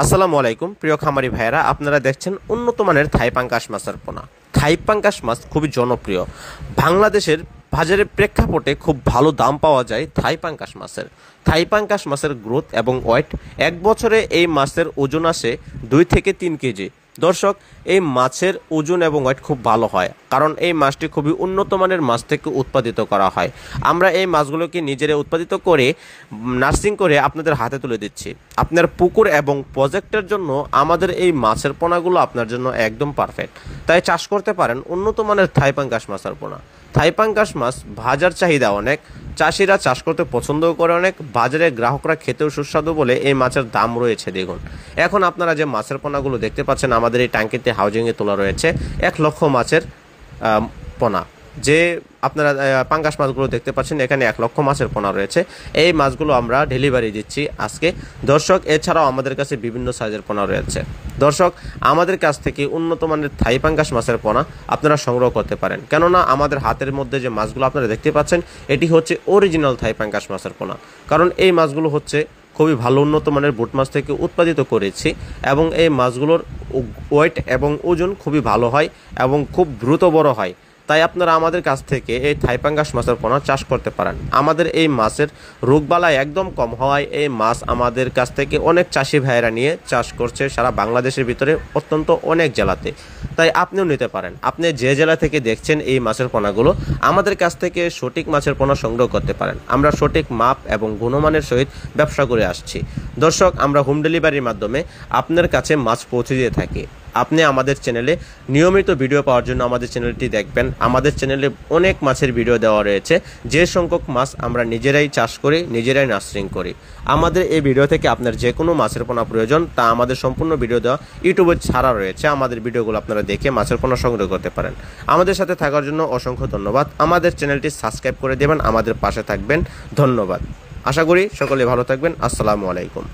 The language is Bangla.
আসসালামু আলাইকুম প্রিয় খামারি ভাইয়েরা, আপনারা দেখছেন উন্নত মানের থাই পাঙ্গাস মাছের পোনা। থাই পাঙ্গাস মাছ খুবই জনপ্রিয়। বাংলাদেশের বাজারের প্রেক্ষাপটে খুব ভালো দাম পাওয়া যায় থাই পাঙ্গাস মাছের। থাই পাঙ্গাস মাছের গ্রোথ এবং ওয়েট, এক বছরে এই মাছের ওজন আসে 2 থেকে 3 কেজি। দর্শক, এই মাছের ওজন এবং ওয়েট খুব ভালো হয়, কারণ এই মাছটি খুবই উন্নত মানের মাছ থেকে উৎপাদিত করা হয়। আমরা এই মাছগুলোকে নিজেরা উৎপাদিত করে নার্সিং করে আপনাদের হাতে তুলে দিচ্ছি। আপনার পুকুর এবং প্রজেক্টের জন্য আমাদের এই মাছের পোনাগুলো আপনার জন্য একদম পারফেক্ট। তাই চাষ করতে পারেন উন্নত মানের থাই পাঙ্গাস মাছের পোনা। থাই পাঙ্গাস মাছ বাজার চাহিদা অনেক, চাষিরা চাষ করতে পছন্দও করে অনেক, বাজারে গ্রাহকরা খেতেও সুস্বাদু বলে এই মাছের দাম রয়েছে দেখুন। এখন আপনারা যে মাছের পোনাগুলো দেখতে পাচ্ছেন আমাদের এই ট্যাঙ্কিতে হাউজিংয়ে তোলা রয়েছে 1 লক্ষ মাছের পোনা। যে আপনারা পাঙ্গাস মাছগুলো দেখতে পাচ্ছেন এখানে 1 লক্ষ মাছের পোনা রয়েছে। এই মাছগুলো আমরা ডেলিভারি দিচ্ছি আজকে। দর্শক, এছাড়াও আমাদের কাছে বিভিন্ন সাইজের পোনা রয়েছে। দর্শক, আমাদের কাছ থেকে উন্নত মানের থাই পাঙ্গাস মাছের পোনা আপনারা সংগ্রহ করতে পারেন, কেননা আমাদের হাতের মধ্যে যে মাছগুলো আপনারা দেখতে পাচ্ছেন এটি হচ্ছে অরিজিনাল থাই পাঙ্গাস মাছের পোনা। কারণ এই মাছগুলো হচ্ছে খুবই ভালো উন্নত মানের বুট মাছ থেকে উৎপাদিত করেছি, এবং এই মাছগুলোর ওয়েট এবং ওজন খুবই ভালো হয় এবং খুব দ্রুত বড় হয়। তাই আপনারা আমাদের কাছ থেকে এই থাই পাঙ্গাস মাছের পোনা চাষ করতে পারেন। আমাদের এই মাছের রোগবালাই একদম কম হওয়ায় এই মাছ আমাদের কাছ থেকে অনেক চাষি ভাইয়েরা নিয়ে চাষ করছে সারা বাংলাদেশের ভিতরে অত্যন্ত অনেক জেলাতে। তাই আপনিও নিতে পারেন। আপনি যে জেলা থেকে দেখছেন এই মাছের পোনাগুলো, আমাদের কাছ থেকে সঠিক মাছের পোনা সংগ্রহ করতে পারেন। আমরা সঠিক মাপ এবং গুণমানের সহিত ব্যবসা করে আসছি। দর্শক, আমরা হোম ডেলিভারির মাধ্যমে আপনার কাছে মাছ পৌঁছে দিয়ে থাকি। আপনি আমাদের চ্যানেলে নিয়মিত ভিডিও পাওয়ার জন্য আমাদের চ্যানেলটি দেখবেন। আমাদের চ্যানেলে অনেক মাছের ভিডিও দেওয়া রয়েছে, যে সংখ্যক মাছ আমরা নিজেরাই চাষ করি, নিজেরাই নার্সিং করি। আমাদের এই ভিডিও থেকে আপনার যে কোনো মাছের পোনা প্রয়োজন তা আমাদের সম্পূর্ণ ভিডিও দেওয়া ইউটিউবে ছাড়া রয়েছে। আমাদের ভিডিওগুলো আপনারা দেখে মাছের পোনা সংগ্রহ করতে পারেন। আমাদের সাথে থাকার জন্য অসংখ্য ধন্যবাদ। আমাদের চ্যানেলটি সাবস্ক্রাইব করে দেবেন, আমাদের পাশে থাকবেন। ধন্যবাদ। আশা করি সকলে ভালো থাকবেন। আসসালামু আলাইকুম।